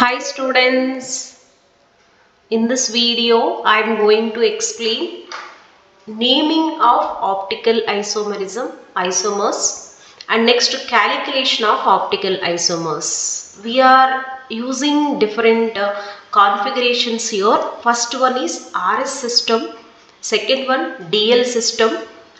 Hi students, in this video I am going to explain naming of optical isomers and next calculation of optical isomers. We are using different configurations here. First one is RS system, second one DL system,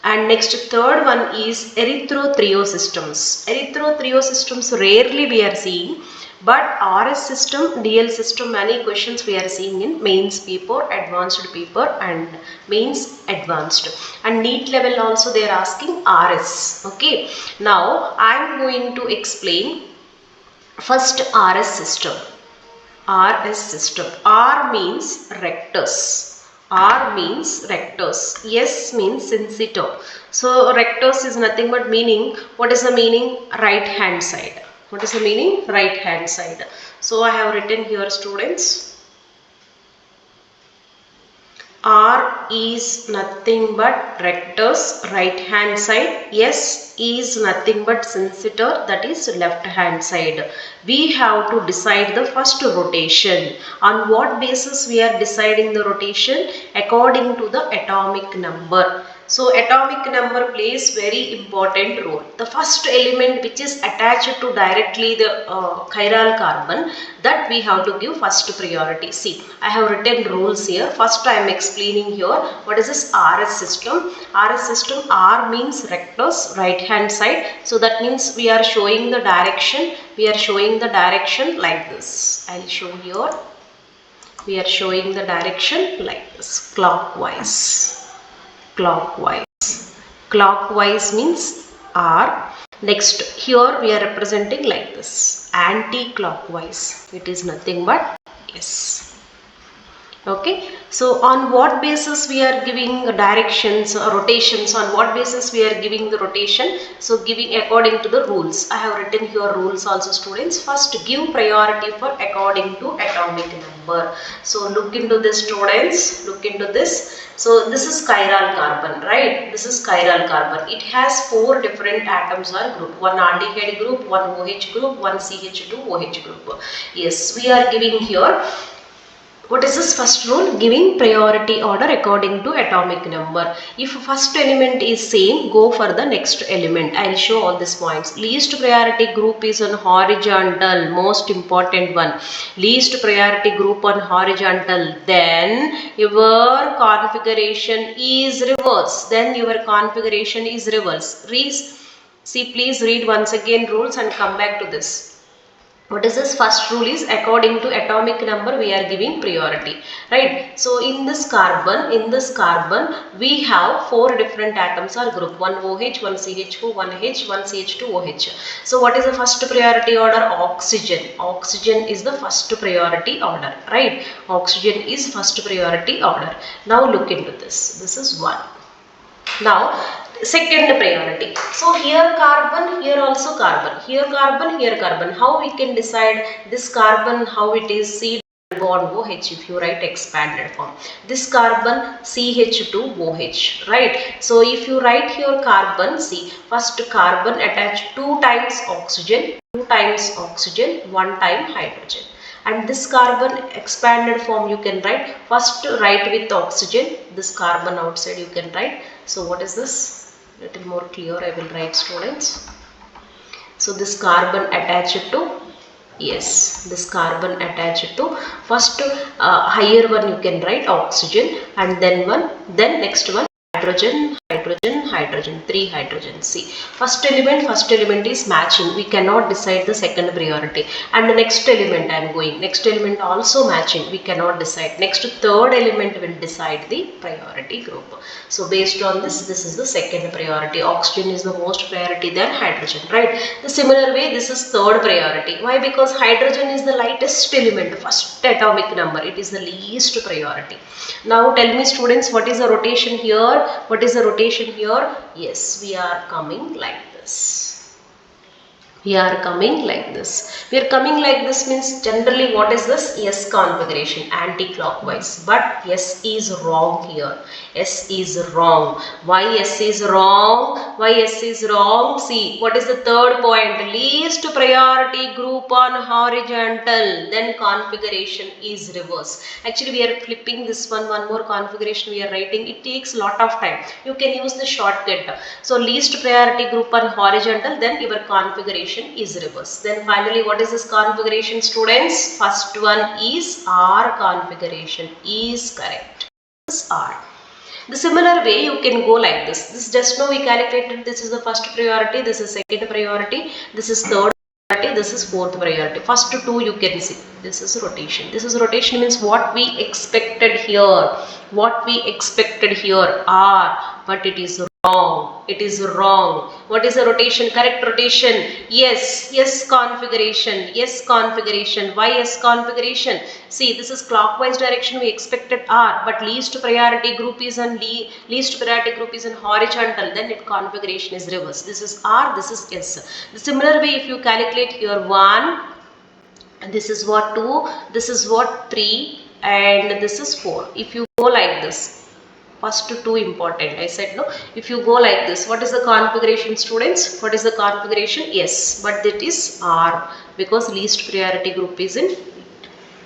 and next third one is erythrothrio systems. Erythrothrio systems rarely we are seeing, but RS system, DL system, many questions we are seeing in mains paper, advanced paper and mains advanced, and NEET level also they are asking RS. Okay, now I am going to explain first RS system. RS system. R means rectus. R means rectus. S means sensitor. So rectus is nothing but meaning. What is the meaning? Right hand side. What is the meaning? Right hand side. So I have written here students. R is nothing but rectus, right hand side. S is nothing but sensitor, that is left hand side. We have to decide the first rotation. On what basis we are deciding the rotation? According to the atomic number. So atomic number plays very important role. The first element which is attached to directly the chiral carbon, that we have to give first priority. See, I have written rules here. First I am explaining here what is this RS system. RS system, R means rectus, right hand side. So that means we are showing the direction. We are showing the direction like this. I will show here. We are showing the direction like this, clockwise. Clockwise means R. Next, here we are representing like this, anti-clockwise. It is nothing but S. Okay, so on what basis we are giving directions or rotations? On what basis we are giving the rotation? So giving according to the rules. I have written here rules also students. First, give priority for according to atomic number. So look into this students, look into this. So this is chiral carbon, right? This is chiral carbon. It has 4 different atoms or group. One aldehyde group, one OH group, one CH2 OH group. Yes, we are giving here. What is this first rule? Giving priority order according to atomic number. If first element is same, go for the next element. I will show all these points. Least priority group is on horizontal, most important one. Least priority group on horizontal. Then your configuration is reverse. Then your configuration is reverse. See, please read once again rules and come back to this. What is this first rule is according to atomic number we are giving priority, right? So in this carbon we have 4 different atoms or group, one OH, one CH2, one H, one CH2 OH. So what is the first priority order? Oxygen is the first priority order, right? Oxygen is first priority order. Now look into this is 1. Now second priority. So here carbon, here also carbon, here carbon, here carbon. How we can decide this carbon, how it is? C bond OH if you write expanded form. This carbon CH2OH, right? So if you write here carbon, see, first carbon attached 2 times oxygen, 1 time hydrogen. And this carbon expanded form you can write. First write with oxygen, this carbon outside you can write. So what is this? Little more clear I will write students. So this carbon attached to, yes, this carbon attached to first higher one you can write oxygen, and then next one hydrogen, 3 hydrogen. See, first element is matching. We cannot decide the second priority. And the next element I am going. Next element also matching. We cannot decide. Next third element will decide the priority group. So based on this is the second priority. Oxygen is the most priority than hydrogen, right? The similar way this is third priority. Why? Because hydrogen is the lightest element, first atomic number. It is the least priority. Now tell me students, what is the rotation here? What is the rotation here? Yes, we are coming like this. we are coming like this. We are coming like this means generally what is this? S configuration, anti-clockwise. But S is wrong here. S is wrong. Why S is wrong? Why S is wrong? See, what is the third point? Least priority group on horizontal, then configuration is reverse. Actually, we are flipping this one more configuration we are writing. It takes lot of time. You can use the shortcut. So least priority group on horizontal, then your configuration is reverse. Then finally, what is this configuration, students? First one is R configuration is correct. This is R. The similar way you can go like this. This just now we calculated, this is the first priority, this is second priority, this is third priority, this is fourth priority. First two you can see. This is rotation. This is rotation means what we expected here. What we expected here are, but it is wrong. It is wrong. What is the rotation? Correct rotation. Yes. Yes configuration. Yes configuration. Why yes configuration? See, this is clockwise direction. We expected R, but least priority group is on least priority group is in horizontal. Then it configuration is reverse. This is R. This is S. The similar way, if you calculate here 1, and this is what 2, this is what 3, and this is 4. If you go like this, first two important, I said no. If you go like this, what is the configuration, students? What is the configuration? Yes, but that is R, because least priority group is in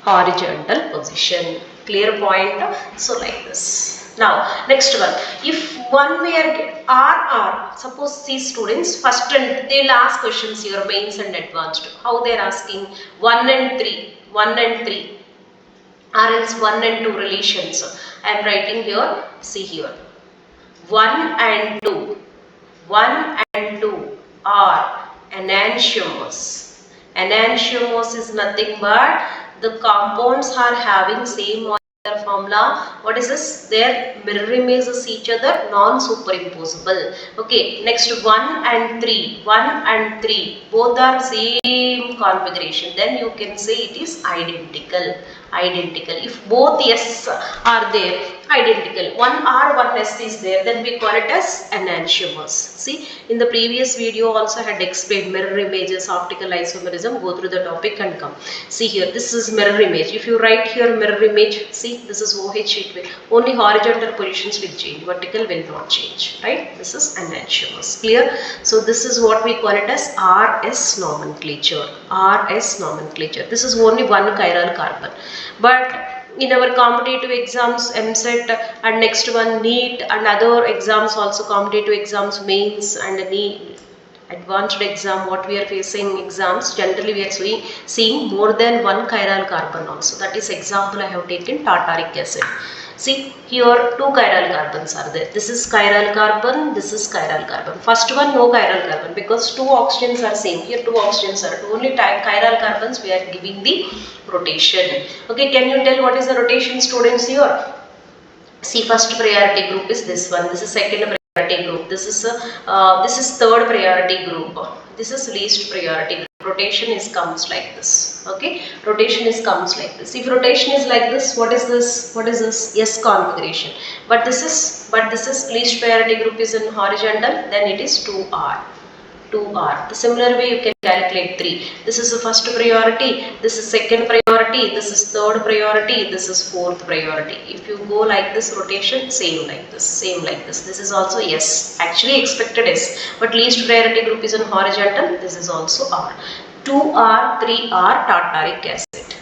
horizontal position. Clear point? So like this. Now next one, if one were R, suppose see students, first and they'll ask questions here, mains and advanced. How they are asking? 1 and 3, 1 and 3, or else 1 and 2 relations. I am writing here, see here, 1 and 2, 1 and 2 are enantiomers. Enantiomers is nothing but the compounds are having same molecular formula. What is this? Their mirror images each other, non-superimposable. Okay, next 1 and 3, 1 and 3 both are same configuration. Then you can say it is identical. Identical. If both S are there, identical. One R, one S is there, then we call it as enantiomers. See, in the previous video also had explained mirror images, optical isomerism. Go through the topic and come. See here, this is mirror image. If you write here mirror image, see, this is OH, it will only horizontal positions will change, vertical will not change, right? This is enantiomers. Clear? So this is what we call it as RS nomenclature. RS nomenclature. This is only one chiral carbon. But in our competitive exams, MSET, and next one NEET, and other exams also, competitive exams, mains and NEET, advanced exam, what we are facing exams, generally we are seeing more than one chiral carbon also. That is example I have taken tartaric acid. See here, two chiral carbons are there. This is chiral carbon, this is chiral carbon. First one no chiral carbon, because two oxygens are same. Here two oxygens are only chiral carbons, we are giving the rotation. Okay, can you tell what is the rotation, students? Here, see, first priority group is this one. This is second priority group. This is third priority group. This is least priority group. Rotation is comes like this. Okay, rotation is comes like this. If rotation is like this, what is this? What is this? S configuration. But this is least priority group is in horizontal. Then it is 2R. 2R. The similar way you can calculate 3. This is the first priority, this is second priority, this is third priority, this is fourth priority. If you go like this rotation, same like this, same like this. This is also S. Actually expected S, but least priority group is in horizontal. This is also R. 2R, 3R tartaric acid.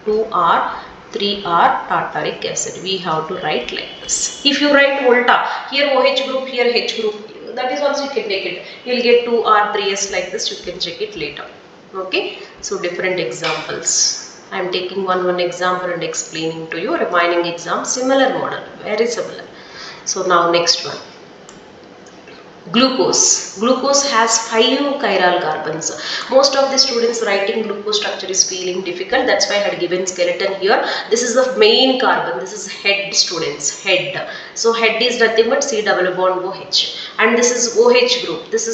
2R, 3R tartaric acid. We have to write like this. If you write volta, here OH group, here H group, that is also you can take it. You will get 2R, 3S like this. You can check it later. Okay. So different examples. I am taking one example and explaining to you. Remaining exam, similar model, very similar. So now next one. Glucose. Glucose has 5 chiral carbons. Most of the students writing glucose structure is feeling difficult. That's why I had given skeleton here. This is the main carbon. This is head, students. Head. So head is nothing but C double bond OH. And this is OH group. This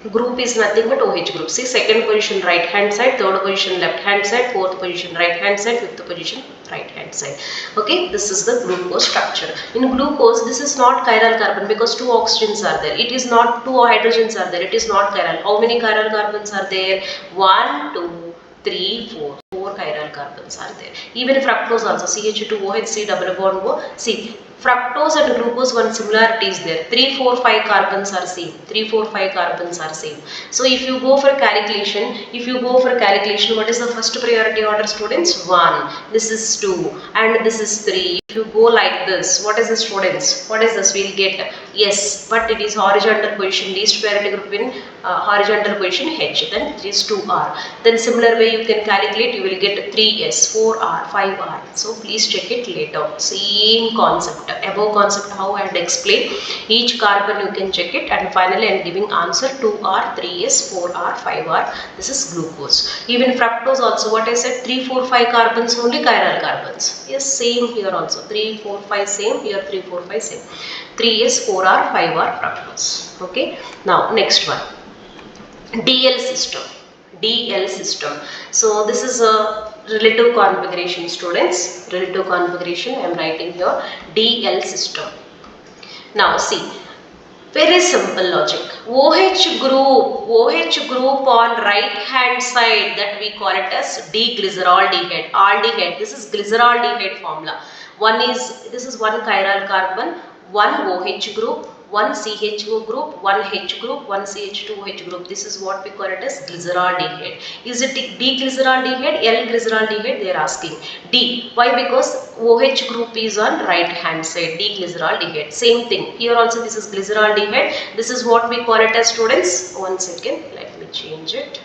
group is nothing but OH group. See, second position right hand side, third position left hand side, fourth position right hand side, fifth position right hand side. Okay, this is the glucose structure. In glucose, this is not chiral carbon because two oxygens are there. It is not two hydrogens are there. It is not chiral. How many chiral carbons are there? 1, 2, 3, 4. Four chiral carbons are there. Even fructose also, CH2OH, C double bond O. See, fructose and glucose, one similarity is there. 3, 4, 5 carbons are same. 3, 4, 5 carbons are same. So if you go for calculation, what is the first priority order, students? 1. This is 2 and this is 3. If you go like this, what is the, students? What is this? We'll get yes, but it is horizontal position, least priority group in horizontal position H. Then it is 2R. Then similar way you can calculate. You will get 3S, 4R, 5R. So please check it later. Same concept. Above concept how I had explained. Each carbon you can check it, and finally I am giving answer 2R, 3S, 4R, 5R. This is glucose. Even fructose also, what I said, 3, 4, 5 carbons only chiral carbons. Yes, same here also. 3, 4, 5 same, here 3, 4, 5 same. 3S, 4R, 5R fructose. Okay. Now next one. DL system. DL system. So this is a relative configuration, students. Relative configuration I am writing here. DL system. Now see, very simple logic. OH group on right hand side, that we call it as D-glyceraldehyde. Aldehyde. This is glyceraldehyde formula. This is one chiral carbon, one OH group, one CHO group, one H group, one CH2OH group. This is what we call it as glyceraldehyde. Is it D-glyceraldehyde, L-glyceraldehyde? They are asking. D. Why? Because OH group is on right hand side, D-glyceraldehyde. Same thing. Here also this is glyceraldehyde. This is what we call it as, students. One second. Let me change it.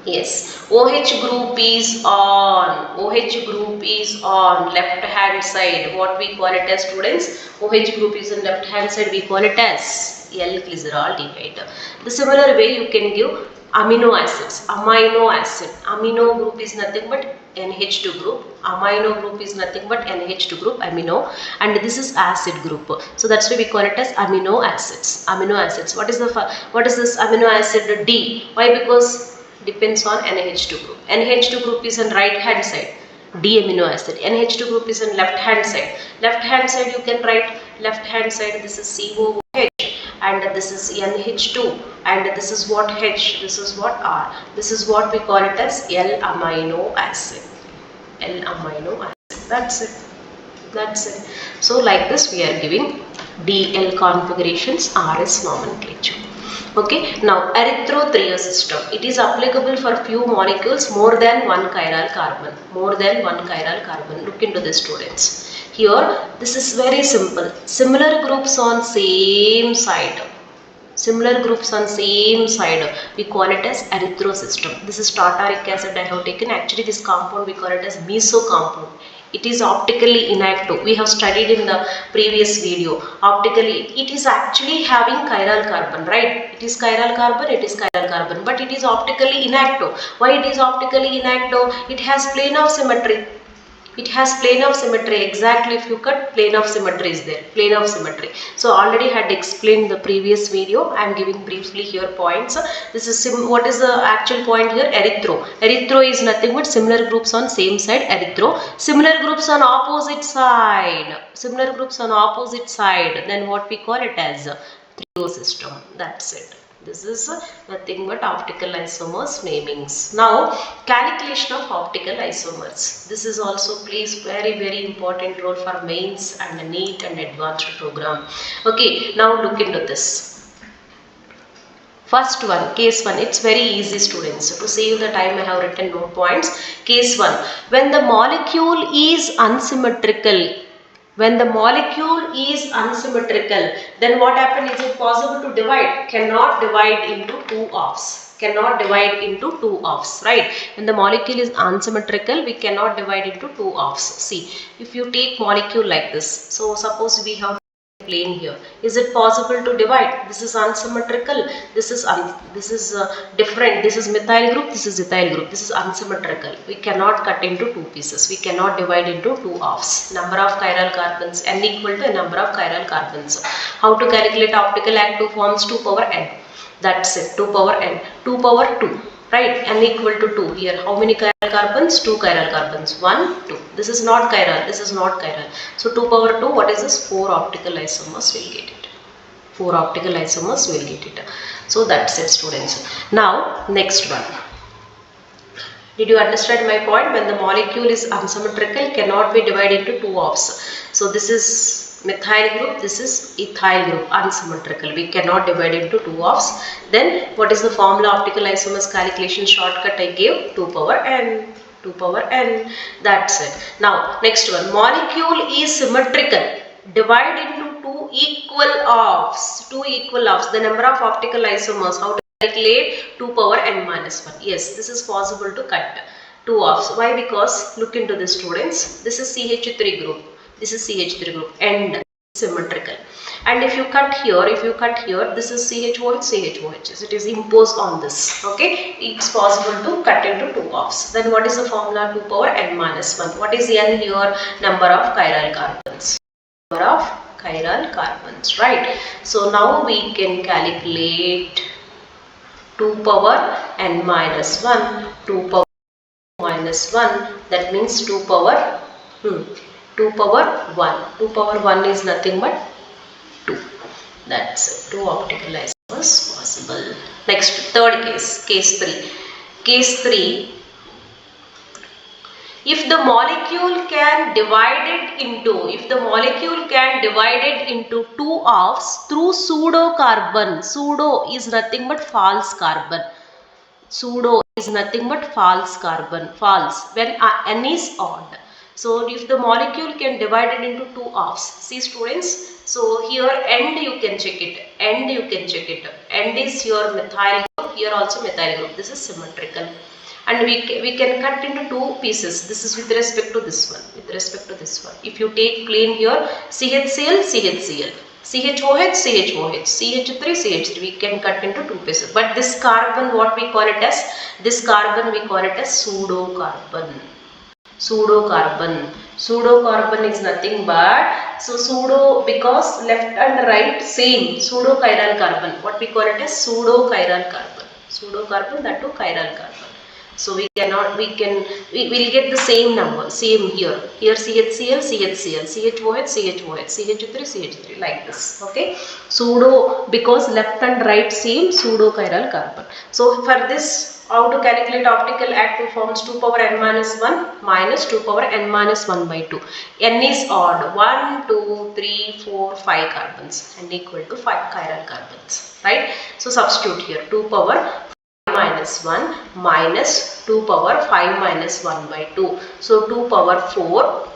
Yes, OH group is on. OH group is on left hand side. What we call it as, students? OH group is on left hand side. We call it as L-glyceraldehyde. The similar way you can give amino acids. Amino acid. Amino group is nothing but NH2 group. Amino group is nothing but NH2 group, amino, and this is acid group. So that's why we call it as amino acids. Amino acids. What is this amino acid? D. Why? Because depends on NH2 group. NH2 group is on right hand side, D amino acid. NH2 group is on left hand side. Left hand side you can write left hand side, this is COOH and this is NH2 and this is what H, this is what R. This is what we call it as L amino acid. L amino acid. That's it. That's it. So like this we are giving DL configurations, RS nomenclature. Okay, now erythrothrio system. It is applicable for few molecules more than one chiral carbon. More than one chiral carbon. Look into this, students. Here, this is very simple. Similar groups on same side. Similar groups on same side. We call it as erythro system. This is tartaric acid I have taken. Actually, this compound we call it as meso compound. It is optically inactive. We have studied in the previous video. Optically, it is actually having chiral carbon, right? It is chiral carbon, but it is optically inactive. Why it is optically inactive? It has plane of symmetry. It has plane of symmetry. Exactly, if you cut, plane of symmetry is there. Plane of symmetry. So already had explained the previous video. I am giving briefly here points. This is what is the actual point here? Erythro. Erythro is nothing but similar groups on same side. Erythro. Similar groups on opposite side. Similar groups on opposite side. Then what we call it as trio system. That's it. This is nothing but optical isomers namings. Now, calculation of optical isomers. This is also plays very important role for mains and NEET and advanced program. Okay, now look into this. First one, case 1. It's very easy, students. So to save the time, I have written no points. Case 1. When the molecule is unsymmetrical. When the molecule is unsymmetrical, then what happens? Is it possible to divide? Cannot divide into two halves. Cannot divide into two halves, right? When the molecule is unsymmetrical, we cannot divide into two halves. See, if you take molecule like this, so suppose we have plane here. Is it possible to divide? This is unsymmetrical. This is different. This is methyl group. This is ethyl group. This is unsymmetrical. We cannot cut into two pieces. We cannot divide into two halves. Number of chiral carbons, n equal to number of chiral carbons. How to calculate optical active forms? 2 power n. That's it. 2 power n. 2 power 2. right? N equal to 2. Here how many chiral carbons? 2 chiral carbons. 1, 2. This is not chiral, this is not chiral. So 2 power 2, what is this? 4 optical isomers will get it. 4 optical isomers will get it. So that's it, students. Now next one. Did you understand my point? When the molecule is unsymmetrical, cannot be divided into two halves. So this is methyl group, this is ethyl group, unsymmetrical. We cannot divide into two halves. Then what is the formula optical isomers calculation shortcut I gave? 2 power n. 2 power n. That's it. Now next one. Molecule is symmetrical. Divide into two equal halves. Two equal halves. The number of optical isomers. How to calculate? 2 power n minus 1. Yes, this is possible to cut two halves. Why? Because look into this, students. This is CH3 group. This is CH3 group. End symmetrical. And if you cut here, this is CHOH, CHOH. It is imposed on this. Okay, it's possible to cut into two halves. Then what is the formula? 2 power n minus 1. What is n here? Number of chiral carbons. Number of chiral carbons, right? So now we can calculate 2 power n minus 1, 2 power minus 1, that means 2 power 2 power 1. 2 power 1 is nothing but 2. That's it. 2 optical isomers possible. Next, third case, case 3. Case 3, if the molecule can divide it into two halves through pseudo carbon. Pseudo is nothing but false carbon. Pseudo is nothing but false carbon. False when n is odd. So if the molecule can divide it into two halves. See, students. So here end you can check it. End is your methyl group. Here also methyl group. This is symmetrical. And we can cut into two pieces. This is with respect to this one. If you take plane here, CHCl, CHCl, CHOH, CHOH, CH3, CH3, we can cut into two pieces. But this carbon, what we call it as? This carbon we call it as pseudocarbon. Pseudocarbon is nothing but, so pseudo because left and right same, pseudochiral carbon. What we call it as? Pseudochiral carbon. Pseudocarbon, that too chiral carbon. So we will get the same number, same here. Here CHCl, CHCl, CHOH, CHOH, CH3, CH3, like this. Okay. Pseudo because left and right same, pseudochiral carbon. So for this, how to calculate optical at two forms? 2 power n minus 1 minus 2 power n minus 1 by 2. N is odd. 1, 2, 3, 4, 5 carbons and equal to 5 chiral carbons. Right. So substitute here 2 power minus 1 minus 2 power 5 minus 1 by 2. So 2 power 4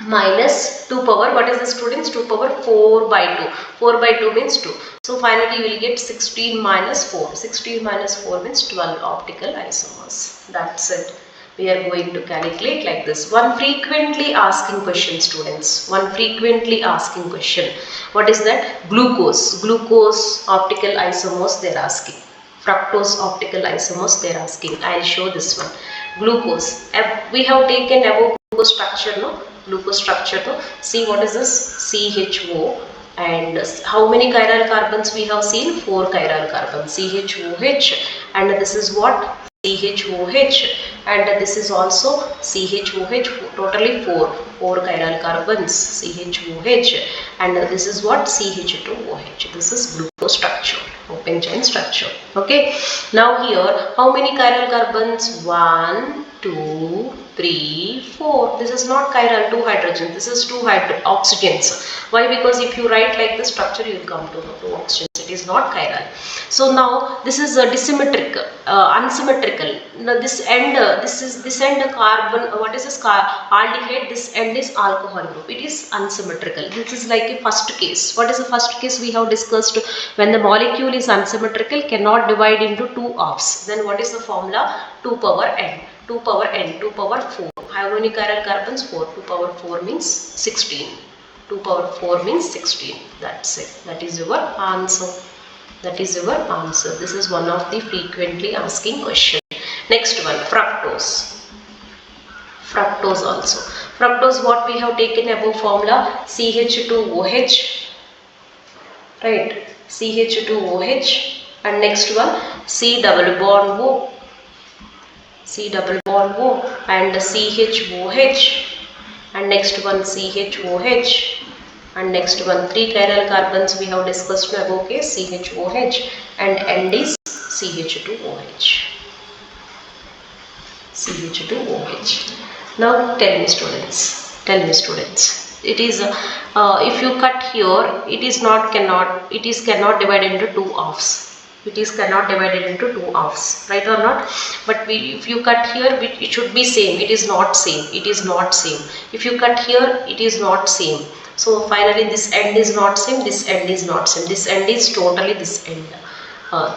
minus 2 power, what is the, students? 2 power 4 by 2. 4 by 2 means 2. So finally you will get 16 minus 4. 16 minus 4 means 12 optical isomers. That's it. We are going to calculate like this. One frequently asking question, students. One frequently asking question. What is that? Glucose. Glucose optical isomers they are asking. Fructose optical isomers they are asking. I will show this one. Glucose. We have taken above glucose structure, no? Glucose structure, no? See what is this? CHO. And how many chiral carbons we have seen? 4 chiral carbons. CHOH. And this is what? CHOH. And this is also CHOH. Totally 4 chiral carbons. CHOH. And this is what? CH2OH. This is glucose structure. Open chain structure. Okay. Now here, how many chiral carbons? 1, 2, 3, 4. This is not chiral, 2 hydrogens. This is 2 oxygens. Why? Because if you write like the structure, you will come to know 2 oxygens. It is not chiral. So now this is a disymmetric, unsymmetrical. Now this end, this end carbon. What is this? Aldehyde. This end is alcohol group. It is unsymmetrical. This is like a first case. What is the first case we have discussed? When the molecule is unsymmetrical, cannot divide into two halves. Then what is the formula? 2 power n. 2 power n. 2 power 4. How many chiral carbons? 4. 2 power 4 means 16. 2 power 4 means 16. That's it. That is your answer. That is your answer. This is one of the frequently asking question. Next one, fructose. Fructose also. Fructose, what we have taken above formula? CH2OH. Right. CH2OH. And next one, C double bond O. C double bond O and CHOH, and next one CHOH, and next one 3 chiral carbons we have discussed above case CHOH, and end is CH2OH. CH2OH. Now tell me students, it is if you cut here, it is cannot divide into two halves. It is cannot divided into two halves, right or not? But if you cut here, it should be same. It is not same. It is not same. If you cut here, it is not same. So finally this end is not same. This end is not same. This end is totally this end.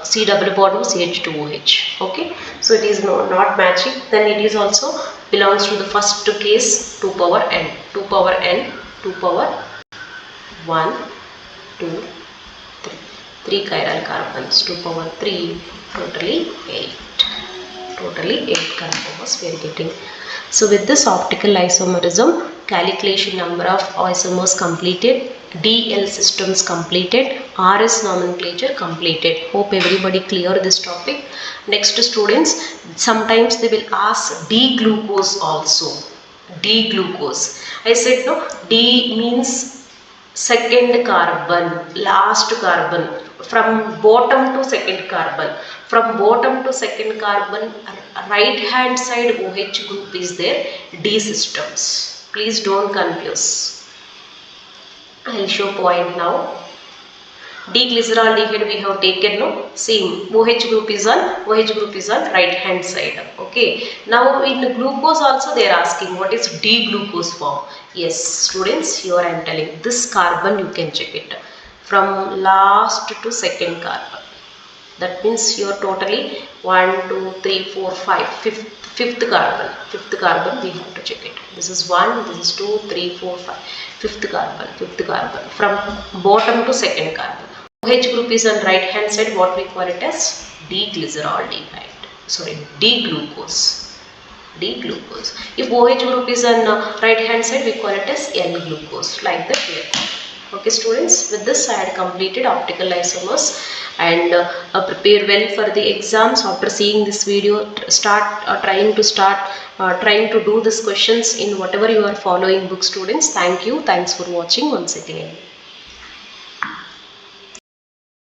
C double bond of CH2OH. Okay, so it is not matching. Then it is also belongs to the first case, 2 power n, 2 power n, 2 power 1, 2, 3, 3 chiral carbons, 2 power 3, totally 8. Totally 8 carbons we are getting. So with this optical isomerism, calculation number of isomers completed, DL systems completed, RS nomenclature completed. Hope everybody clear this topic. Next students, sometimes they will ask D-glucose also. D-glucose. I said no, D means second carbon, last carbon, from bottom to second carbon. From bottom to second carbon, right hand side OH group is there, D systems. Please don't confuse. I will show point now. D-glyceraldehyde we have taken, no, same OH group is on right hand side. Okay, now in glucose also they are asking what is D-glucose form. Yes students, here I am telling this carbon you can check it from last to second carbon. That means here totally 1, 2, 3, 4, 5, fifth carbon we have to check it. This is 1, this is 2, 3, 4, 5, fifth carbon from bottom to second carbon. OH group is on right hand side, what we call it as D-glyceraldehyde, sorry, D-glucose. D-glucose. If OH group is on right hand side, we call it as N-glucose, like that here. Okay students, with this I had completed optical isomers, and prepare well for the exams. After seeing this video, trying to do these questions in whatever you are following book students. Thank you. Thanks for watching once again.